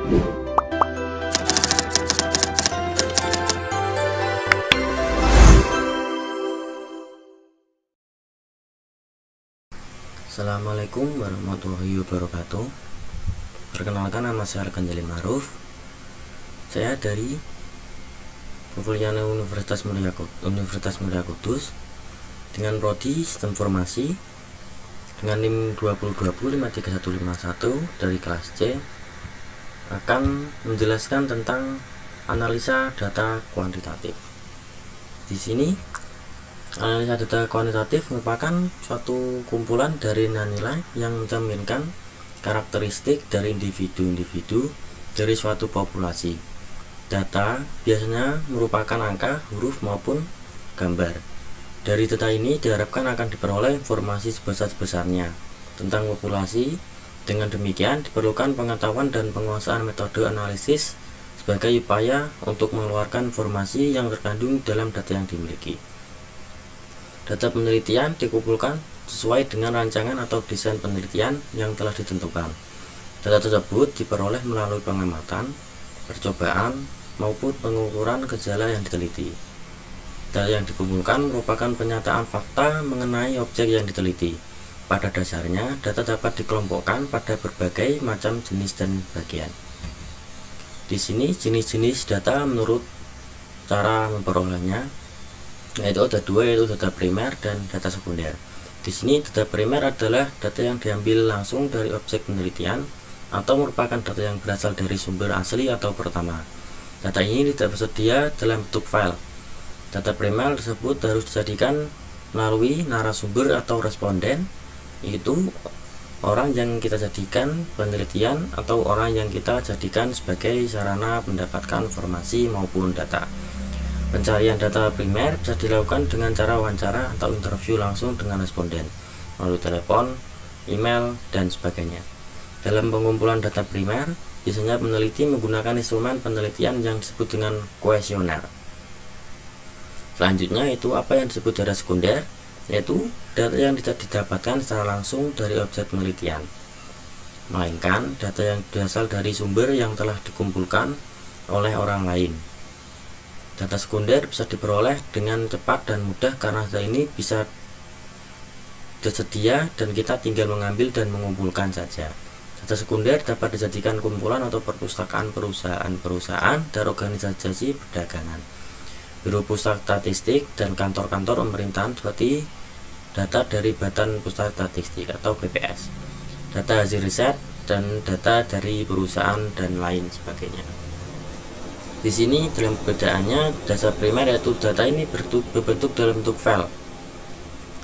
Assalamualaikum warahmatullahi wabarakatuh. Perkenalkan, nama saya Rekan Jalil Ma'ruf. Saya dari Fakultas Universitas Mulia Kudus dengan prodi Sistem Informasi dengan NIM 2020-53151 dari kelas C, akan menjelaskan tentang analisa data kuantitatif. Di sini analisa data kuantitatif merupakan suatu kumpulan dari nilai yang mencerminkan karakteristik dari individu-individu dari suatu populasi. Data biasanya merupakan angka, huruf maupun gambar. Dari data ini diharapkan akan diperoleh informasi sebesar-besarnya tentang populasi. Dengan demikian diperlukan pengetahuan dan penguasaan metode analisis sebagai upaya untuk mengeluarkan informasi yang terkandung dalam data yang dimiliki. Data penelitian dikumpulkan sesuai dengan rancangan atau desain penelitian yang telah ditentukan. Data tersebut diperoleh melalui pengamatan, percobaan, maupun pengukuran gejala yang diteliti. Data yang dikumpulkan merupakan penyataan fakta mengenai objek yang diteliti. Pada dasarnya, data dapat dikelompokkan pada berbagai macam jenis dan bagian. Di sini jenis-jenis data menurut cara memperolehnya, yaitu ada dua, yaitu data primer dan data sekunder. Di sini data primer adalah data yang diambil langsung dari objek penelitian atau merupakan data yang berasal dari sumber asli atau pertama. Data ini tidak tersedia dalam bentuk file. Data primer tersebut harus dijadikan melalui narasumber atau responden, yaitu orang yang kita jadikan penelitian atau orang yang kita jadikan sebagai sarana mendapatkan informasi maupun data. Pencarian data primer bisa dilakukan dengan cara wawancara atau interview langsung dengan responden melalui telepon, email, dan sebagainya. Dalam pengumpulan data primer, biasanya peneliti menggunakan instrumen penelitian yang disebut dengan kuesioner. Selanjutnya itu apa yang disebut data sekunder, yaitu data yang tidak didapatkan secara langsung dari objek penelitian, melainkan data yang berasal dari sumber yang telah dikumpulkan oleh orang lain. Data sekunder bisa diperoleh dengan cepat dan mudah karena data ini bisa tersedia dan kita tinggal mengambil dan mengumpulkan saja. Data sekunder dapat dijadikan kumpulan atau perpustakaan perusahaan-perusahaan dan organisasi perdagangan, biro pusat statistik, dan kantor-kantor pemerintahan seperti data dari Badan Pusat Statistik atau BPS, data hasil riset, dan data dari perusahaan dan lain sebagainya. Di sini dalam perbedaannya, data primer yaitu data ini berbentuk dalam bentuk file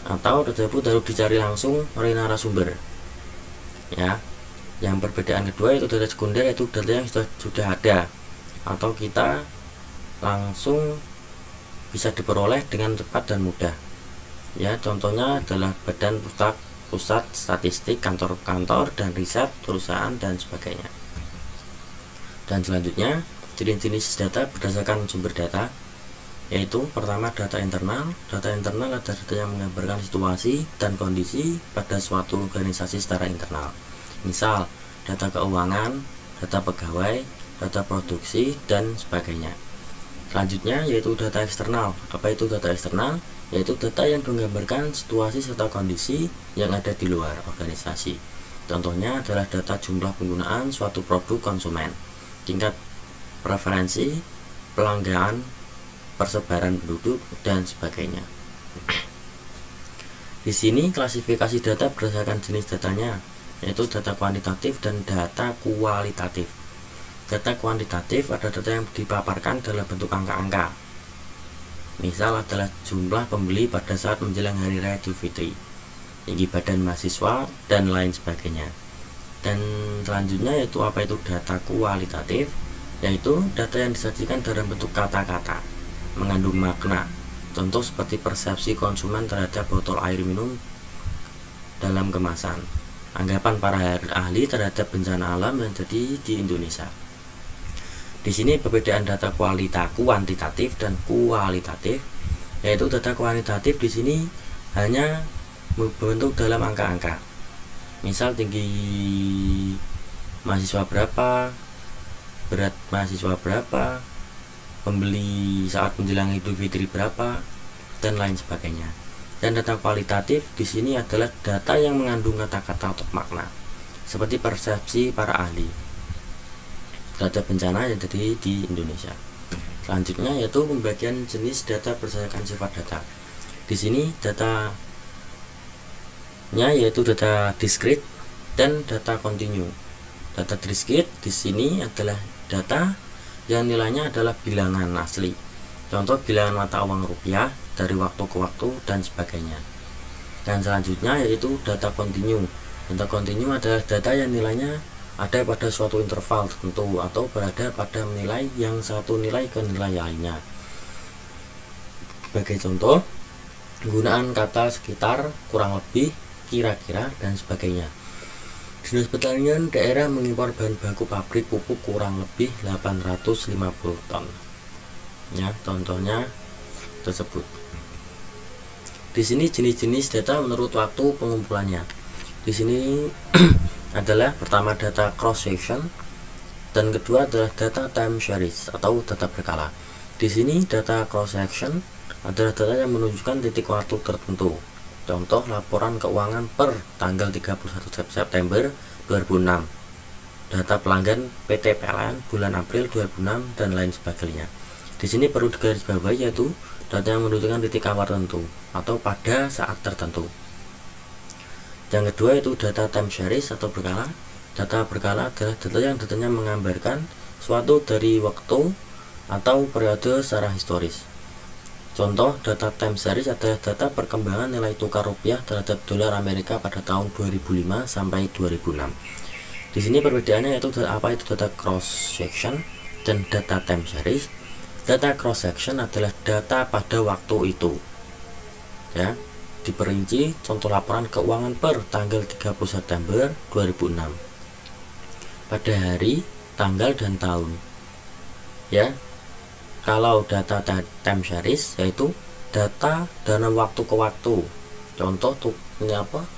atau data tersebut harus dicari langsung oleh narasumber. Ya, yang perbedaan kedua yaitu data sekunder, yaitu data yang sudah ada atau kita langsung bisa diperoleh dengan cepat dan mudah. Ya, contohnya adalah Badan Pusat Statistik, kantor-kantor dan riset, perusahaan, dan sebagainya. Dan selanjutnya, jenis-jenis data berdasarkan sumber data, yaitu pertama data internal. Data internal adalah data yang menggambarkan situasi dan kondisi pada suatu organisasi secara internal. Misal, data keuangan, data pegawai, data produksi, dan sebagainya. Selanjutnya yaitu data eksternal. Apa itu data eksternal? Yaitu data yang menggambarkan situasi serta kondisi yang ada di luar organisasi. Contohnya adalah data jumlah penggunaan suatu produk konsumen, tingkat preferensi, pelanggan, persebaran penduduk, dan sebagainya. Di sini klasifikasi data berdasarkan jenis datanya, yaitu data kuantitatif dan data kualitatif. Data kuantitatif adalah data yang dipaparkan dalam bentuk angka-angka. Misal adalah jumlah pembeli pada saat menjelang Hari Raya Idul Fitri, tinggi badan mahasiswa, dan lain sebagainya. Dan selanjutnya yaitu apa itu data kualitatif, yaitu data yang disajikan dalam bentuk kata-kata, mengandung makna. Contoh seperti persepsi konsumen terhadap botol air minum dalam kemasan, anggapan para ahli terhadap bencana alam yang terjadi di Indonesia. Di sini perbedaan data kuantitatif dan kualitatif, yaitu data kuantitatif di sini hanya berbentuk dalam angka-angka. Misal tinggi mahasiswa berapa, berat mahasiswa berapa, pembeli saat menjelang Idul Fitri berapa, dan lain sebagainya. Dan data kualitatif di sini adalah data yang mengandung kata-kata atau makna, seperti persepsi para ahli terhadap bencana yang terjadi di Indonesia. Selanjutnya yaitu pembagian jenis data berdasarkan sifat data. Di sini datanya yaitu data discrete dan data continue. Data discrete di sini adalah data yang nilainya adalah bilangan asli. Contoh bilangan mata uang rupiah dari waktu ke waktu dan sebagainya. Dan selanjutnya yaitu data continue. Data continue adalah data yang nilainya ada pada suatu interval tertentu atau berada pada nilai yang satu nilai ke nilai lainnya. Sebagai contoh, penggunaan kata sekitar, kurang lebih, kira-kira, dan sebagainya. Dinas Pertanian daerah mengimpor bahan baku pabrik pupuk kurang lebih 850 ton. Ya, contohnya tersebut. Di sini jenis-jenis data menurut waktu pengumpulannya. Di sini adalah pertama data cross section dan kedua adalah data time series atau data berkala. Di sini data cross section adalah data yang menunjukkan titik waktu tertentu. Contoh laporan keuangan per tanggal 31 September 2006, data pelanggan PT PLN bulan April 2006 dan lain sebagainya. Di sini perlu digarisbawahi yaitu data yang menunjukkan titik awal tertentu atau pada saat tertentu. Yang kedua itu data time series atau berkala. Data berkala adalah data yang datanya menggambarkan suatu dari waktu atau periode secara historis. Contoh data time series adalah data perkembangan nilai tukar rupiah terhadap dolar Amerika pada tahun 2005 sampai 2006. Di sini perbedaannya yaitu apa itu data cross section dan data time series. Data cross section adalah data pada waktu itu. Ya, diperinci contoh laporan keuangan per tanggal 30 September 2006 pada hari, tanggal, dan tahun. Ya, kalau data time series yaitu data dalam waktu ke waktu. Contoh ini apa?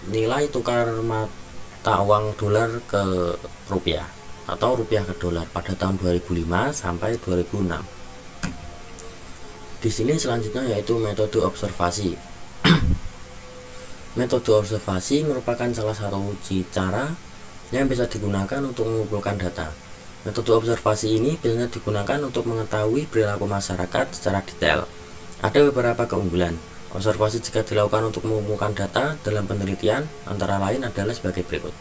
Nilai tukar mata uang dolar ke rupiah atau rupiah ke dolar pada tahun 2005 sampai 2006. Di sini selanjutnya yaitu metode observasi. Metode observasi merupakan salah satu cara yang bisa digunakan untuk mengumpulkan data. Metode observasi ini biasanya digunakan untuk mengetahui perilaku masyarakat secara detail. Ada beberapa keunggulan. Observasi jika dilakukan untuk mengumpulkan data dalam penelitian antara lain adalah sebagai berikut,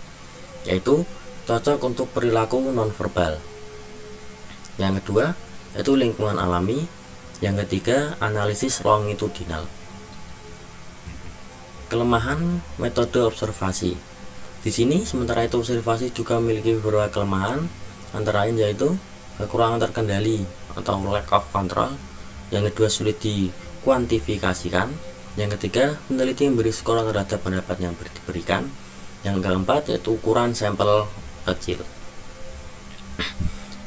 yaitu cocok untuk perilaku nonverbal. Yang kedua, yaitu lingkungan alami. Yang ketiga, analisis longitudinal. Kelemahan metode observasi. Di sini sementara itu observasi juga memiliki beberapa kelemahan, antara lain yaitu kekurangan terkendali atau lack of control. Yang kedua, sulit dikuantifikasikan. Yang ketiga, peneliti memberi skor terhadap pendapat yang diberikan. Yang keempat yaitu ukuran sampel kecil.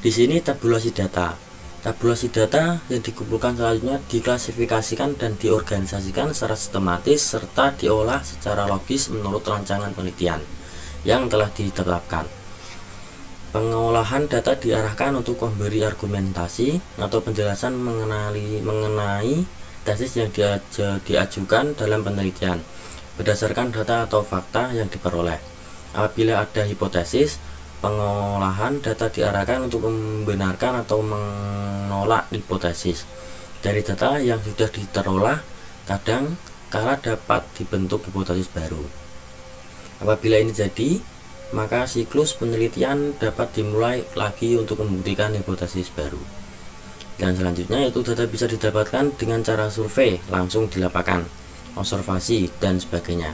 Di sini tabulasi data. Tabulasi data yang dikumpulkan selanjutnya diklasifikasikan dan diorganisasikan secara sistematis serta diolah secara logis menurut rancangan penelitian yang telah ditetapkan. Pengolahan data diarahkan untuk memberi argumentasi atau penjelasan mengenai tesis yang diajukan dalam penelitian berdasarkan data atau fakta yang diperoleh. Apabila ada hipotesis, pengolahan data diarahkan untuk membenarkan atau menolak hipotesis. Dari data yang sudah diterolah, kadang kala dapat dibentuk hipotesis baru. Apabila ini jadi, maka siklus penelitian dapat dimulai lagi untuk membuktikan hipotesis baru. Dan selanjutnya yaitu data bisa didapatkan dengan cara survei langsung di lapangan, observasi, dan sebagainya.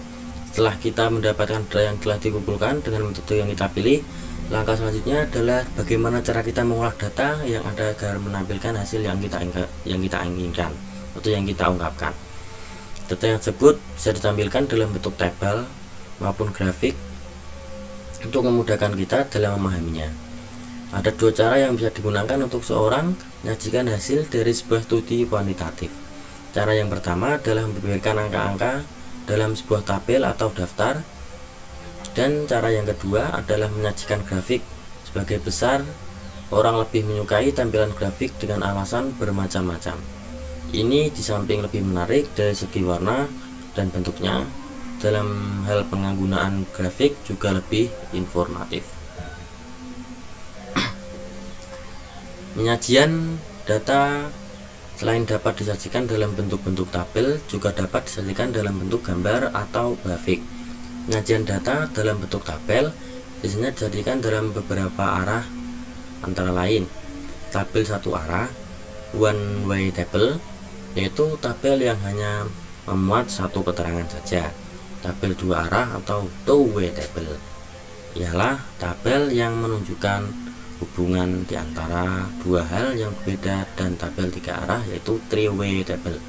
Setelah kita mendapatkan data yang telah dikumpulkan dengan metode yang kita pilih, langkah selanjutnya adalah bagaimana cara kita mengolah data yang ada agar menampilkan hasil yang kita inginkan atau yang kita ungkapkan. Data yang tersebut bisa ditampilkan dalam bentuk tabel maupun grafik untuk memudahkan kita dalam memahaminya. Ada dua cara yang bisa digunakan untuk seorang menyajikan hasil dari sebuah studi kuantitatif. Cara yang pertama adalah membeberkan angka-angka dalam sebuah tabel atau daftar. Dan cara yang kedua adalah menyajikan grafik sebagai besar orang lebih menyukai tampilan grafik dengan alasan bermacam-macam. Ini di samping lebih menarik dari segi warna dan bentuknya, dalam hal penggunaan grafik juga lebih informatif. Penyajian data selain dapat disajikan dalam bentuk-bentuk tabel, juga dapat disajikan dalam bentuk gambar atau grafik. Penyajian data dalam bentuk tabel biasanya disajikan dalam beberapa arah, antara lain tabel satu arah one way table, yaitu tabel yang hanya memuat satu keterangan saja. Tabel dua arah atau two way table ialah tabel yang menunjukkan hubungan di antara dua hal yang berbeda, dan tabel tiga arah yaitu three way table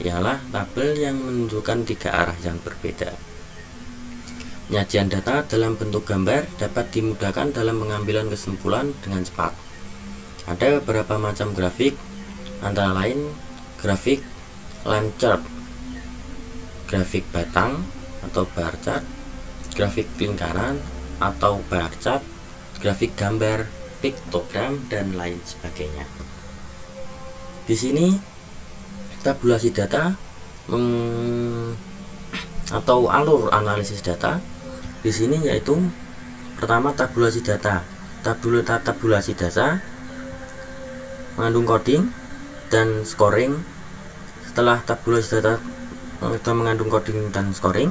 ialah tabel yang menunjukkan tiga arah yang berbeda. Penyajian data dalam bentuk gambar dapat dimudahkan dalam pengambilan kesimpulan dengan cepat. Ada beberapa macam grafik, antara lain grafik line chart, grafik batang atau bar chart, grafik lingkaran atau bar chart, grafik gambar, piktogram, dan lain sebagainya. Di sini tabulasi data atau alur analisis data di sini yaitu pertama tabulasi data. Tabulasi data mengandung coding dan scoring. Setelah tabulasi data sudah mengandung coding dan scoring,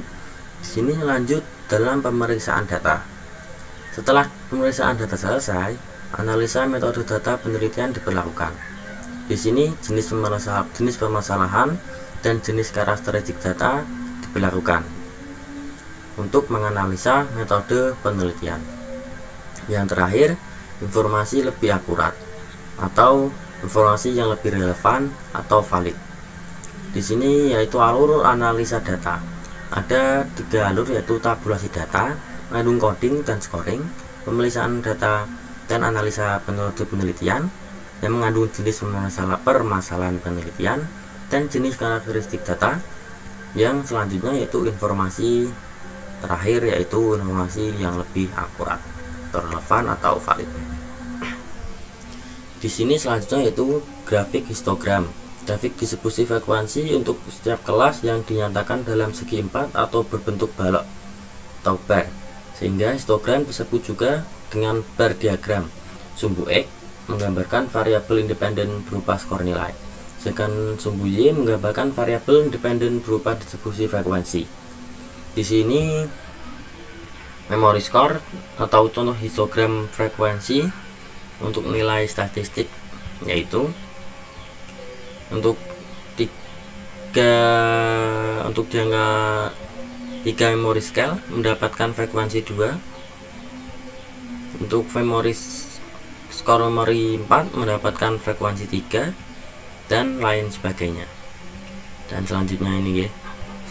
di sini lanjut dalam pemeriksaan data. Setelah pemeriksaan data selesai, analisa metode data penelitian diberlakukan. Di sini jenis permasalahan dan jenis karakteristik data diberlakukan untuk menganalisa metode penelitian. Yang terakhir, informasi lebih akurat atau informasi yang lebih relevan atau valid. Di sini yaitu alur analisa data. Ada tiga alur, yaitu tabulasi data, mengandung coding dan scoring, pemeriksaan data dan analisa metode penelitian yang mengandung jenis permasalahan penelitian, dan jenis karakteristik data yang selanjutnya yaitu informasi terakhir, yaitu informasi yang lebih akurat, relevan atau valid. Di sini selanjutnya yaitu grafik histogram. Grafik distribusi frekuensi untuk setiap kelas yang dinyatakan dalam segi 4 atau berbentuk balok atau bar, sehingga histogram disebut juga dengan bar diagram. Sumbu X menggambarkan variabel independen berupa skor nilai, sedangkan sumbu Y menggambarkan variabel independen berupa distribusi frekuensi. Di sini memory score atau contoh histogram frekuensi untuk nilai statistik, yaitu untuk jangka 3 memory scale mendapatkan frekuensi 2, untuk memory score memory 4 mendapatkan frekuensi 3, dan lain sebagainya. Dan selanjutnya ini ya,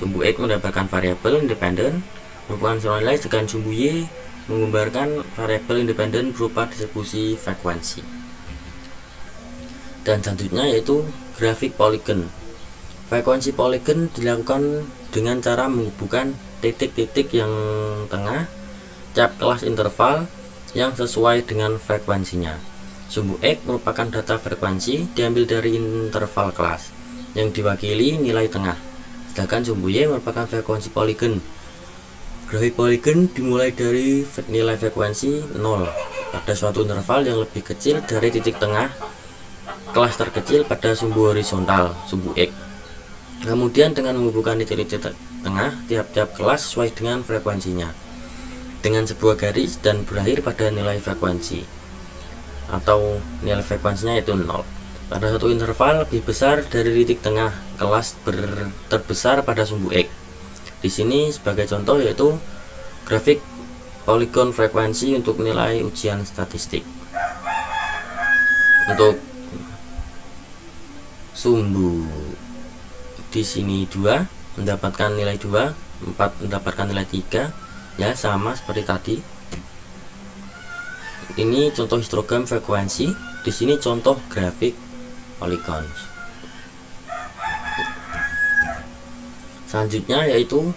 sumbu X mendapatkan variabel independen merupakan skor nilai, sedangkan sumbu Y menggambarkan variabel independen berupa distribusi frekuensi. Dan selanjutnya yaitu grafik poligon. Frekuensi poligon dilakukan dengan cara menghubungkan titik-titik yang tengah tiap kelas interval yang sesuai dengan frekuensinya. Sumbu X merupakan data frekuensi diambil dari interval kelas yang diwakili nilai tengah, sedangkan sumbu Y merupakan frekuensi poligon. Grafik poligon dimulai dari nilai frekuensi 0 pada suatu interval yang lebih kecil dari titik tengah kelas terkecil pada sumbu horizontal sumbu X. Kemudian dengan menghubungkan titik-titik tengah tiap-tiap kelas sesuai dengan frekuensinya dengan sebuah garis dan berakhir pada nilai frekuensi atau nilai frekuensinya yaitu 0 pada satu interval lebih besar dari titik tengah kelas terbesar pada sumbu X. Di sini sebagai contoh yaitu grafik poligon frekuensi untuk nilai ujian statistik. Untuk sumbu di sini 2 mendapatkan nilai 2, 4 mendapatkan nilai 3, ya sama seperti tadi. Ini contoh histogram frekuensi, di sini contoh grafik poligon. Selanjutnya yaitu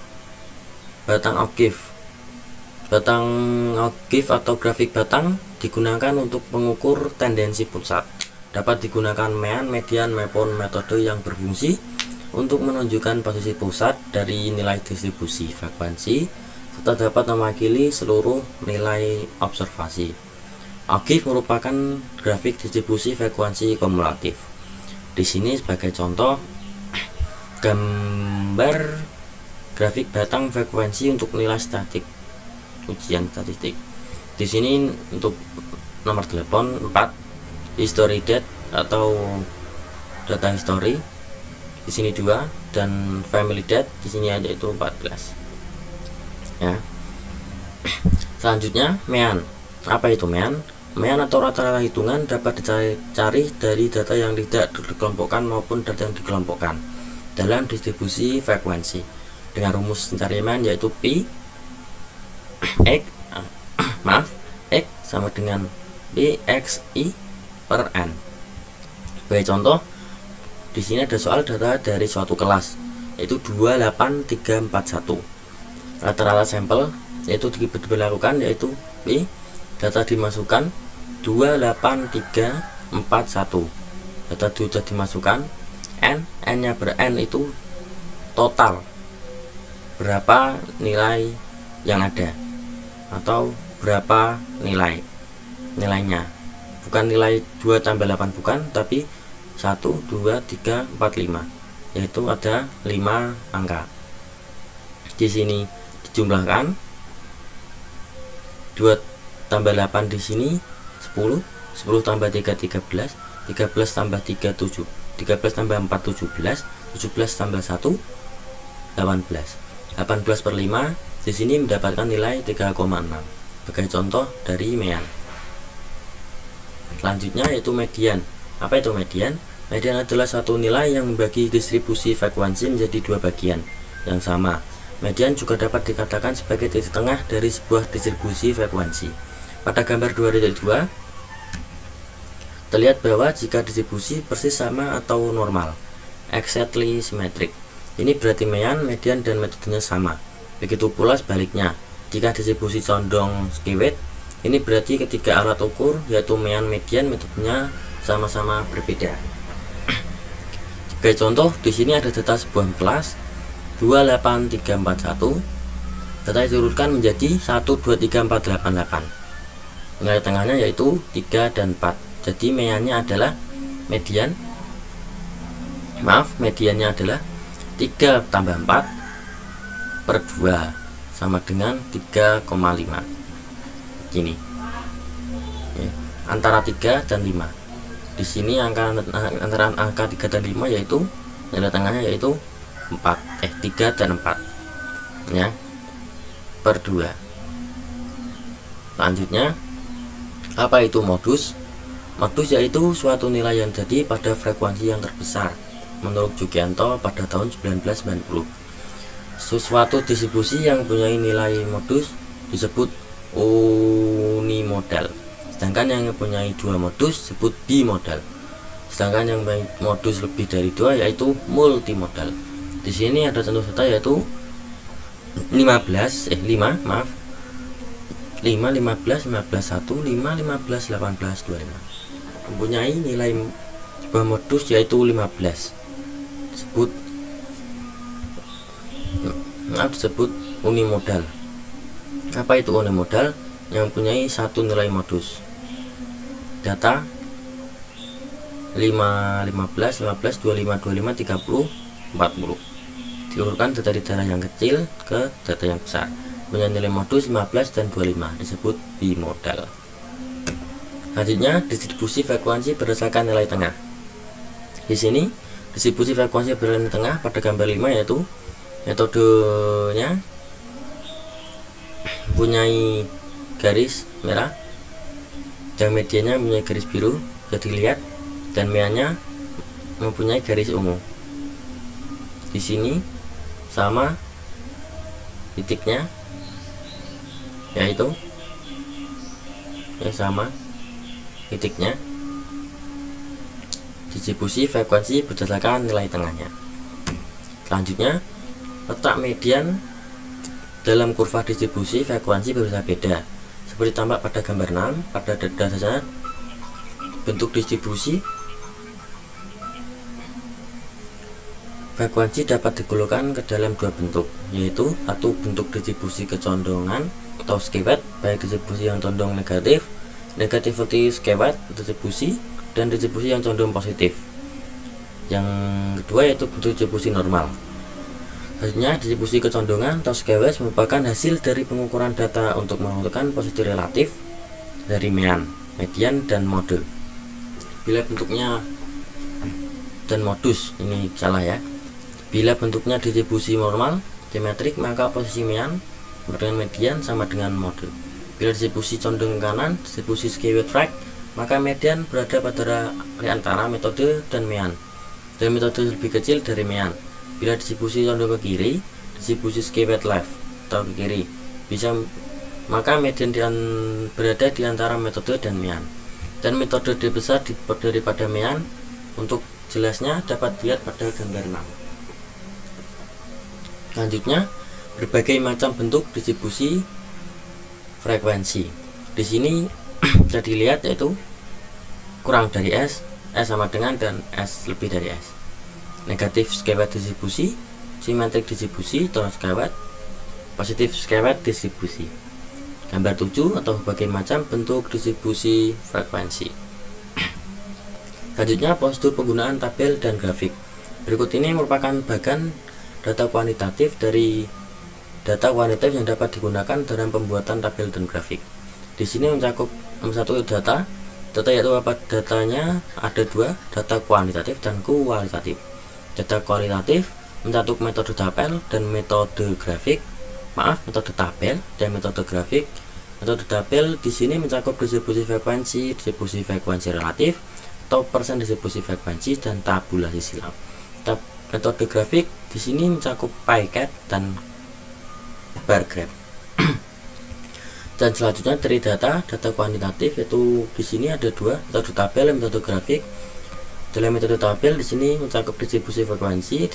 batang ogive. Batang ogive atau grafik batang digunakan untuk mengukur tendensi pusat. Dapat digunakan mean, median, maupun metode yang berfungsi untuk menunjukkan posisi pusat dari nilai distribusi frekuensi serta dapat mewakili seluruh nilai observasi. Ogive merupakan grafik distribusi frekuensi kumulatif. Di sini sebagai contoh gambar grafik batang frekuensi untuk nilai statik ujian statistik. Di sini untuk nomor telepon 4, history date atau data history. Di sini 2 dan family date di sini aja itu 14. Ya. Selanjutnya mean. Apa itu mean? Mean atau rata-rata hitungan dapat dicari dari data yang tidak dikelompokkan maupun data yang dikelompokkan dalam distribusi frekuensi. Dengan rumus mencari mean yaitu P X sama dengan BXI per N. Sebagai contoh, di sini ada soal data dari suatu kelas yaitu 28341. Rata-rata sampel yaitu diberlakukan yaitu P data dimasukkan 28341. Data sudah dimasukkan, N-nya ber N itu total berapa nilai yang ada atau berapa nilainya, bukan nilai 2 tambah 8 bukan, tapi 1, 2, 3, 4, 5, yaitu ada 5 angka. Di sini dijumlahkan 2 tambah 8 di sini 10, 10 tambah 3 13, 13 tambah 3 7, 13 tambah 4 17, 17 tambah 1 18, 18 per 5 di sini mendapatkan nilai 3,6 sebagai contoh dari mean. Selanjutnya yaitu median. Apa itu median? Median adalah suatu nilai yang membagi distribusi frekuensi menjadi dua bagian yang sama. Median juga dapat dikatakan sebagai titik tengah dari sebuah distribusi frekuensi. Pada gambar 2.2 terlihat bahwa jika distribusi persis sama atau normal, exactly symmetric, ini berarti mean, median, dan metodenya sama. Begitu pula sebaliknya, jika distribusi condong skewed, ini berarti ketiga alat ukur yaitu mean, median, metodenya sama-sama berbeda. Sebagai contoh, di sini ada data sebuah kelas 28341. Data diurutkan menjadi 1 2 3 4 8 8. Nilai tengahnya yaitu 3 dan 4. Jadi mediannya adalah mediannya adalah 3 tambah 4 per 2 sama dengan 3,5. Gini ya, antara 3 dan 5. Di sini antara angka 3 dan 5 yaitu nilai tengahnya yaitu 3 dan 4 ya, per 2. Selanjutnya, apa itu modus? Modus yaitu suatu nilai yang jadi pada frekuensi yang terbesar menurut Jugianto pada tahun 1990. Sesuatu distribusi yang punya nilai modus disebut unimodal, sedangkan yang mempunyai 2 modus disebut bimodal, sedangkan yang mempunyai modus lebih dari 2 yaitu multimodal. Di sini ada contoh data yaitu 5 15 15 1 5 15 18 25 mempunyai nilai sebuah modus yaitu 15 disebut unimodal. Apa itu unimodal? Yang mempunyai satu nilai modus. Data 5 15 15 25 25 30 40 diurutkan dari data yang kecil ke data yang besar, punya nilai modus 15 dan 25, disebut bimodal. Selanjutnya, distribusi frekuensi berdasarkan nilai tengah. Di sini distribusi frekuensi berdasarkan nilai tengah pada gambar 5 yaitu metodenya mempunyai garis merah dan mediannya mempunyai garis biru bisa dilihat, dan meannya mempunyai garis ungu. Di sini sama titiknya yaitu sama titiknya. Distribusi frekuensi berdasarkan nilai tengahnya. Selanjutnya, letak median dalam kurva distribusi frekuensi berbeda-beda. Seperti tampak pada gambar 6, pada dasarnya bentuk distribusi frekuensi dapat digolongkan ke dalam dua bentuk, yaitu satu bentuk distribusi kecondongan atau skewed, baik distribusi yang condong negatif, negativity skewed distribusi, dan distribusi yang condong positif. Yang kedua yaitu bentuk distribusi normal. Selanjutnya, distribusi kecondongan atau skewed merupakan hasil dari pengukuran data untuk menentukan posisi relatif dari mean, median, dan mode. Bila bentuknya dan modus ini salah ya. Bila bentuknya distribusi normal simetrik, maka posisi mean sama dengan median sama dengan mode. Bila distribusi condong ke kanan, distribusi skewed right, maka median berada pada antara metode dan mean, dan metode lebih kecil dari mean. Bila distribusi condong ke kiri, distribusi skewed left atau ke kiri, maka median berada di antara metode dan mean, dan metode lebih besar daripada mean. Untuk jelasnya dapat dilihat pada gambar 6. Selanjutnya, berbagai macam bentuk distribusi frekuensi. Di sini bisa dilihat yaitu kurang dari S, S sama dengan, dan S lebih dari S. Negatif skewed distribusi, simetrik distribusi atau skewed, positif skewed distribusi. Gambar 7 atau berbagai macam bentuk distribusi frekuensi. Selanjutnya, prosedur penggunaan tabel dan grafik. Berikut ini merupakan bagian data kuantitatif dari data kuantitatif yang dapat digunakan dalam pembuatan tabel dan grafik. Di sini mencakup nomor 1 data yaitu apa? Datanya ada dua, data kuantitatif dan kualitatif. Data kualitatif mencakup metode tabel dan metode grafik. Metode tabel dan metode grafik. Metode tabel di sini mencakup distribusi frekuensi relatif atau persen distribusi frekuensi, dan tabulasi silang. Metode grafik di sini mencakup pie chart dan bar graph. Dan selanjutnya dari data kuantitatif, yaitu di sini ada dua, metode tabel dan metode grafik. Dalam metode tabel di sini mencakup distribusi frekuensi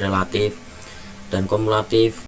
relatif dan kumulatif,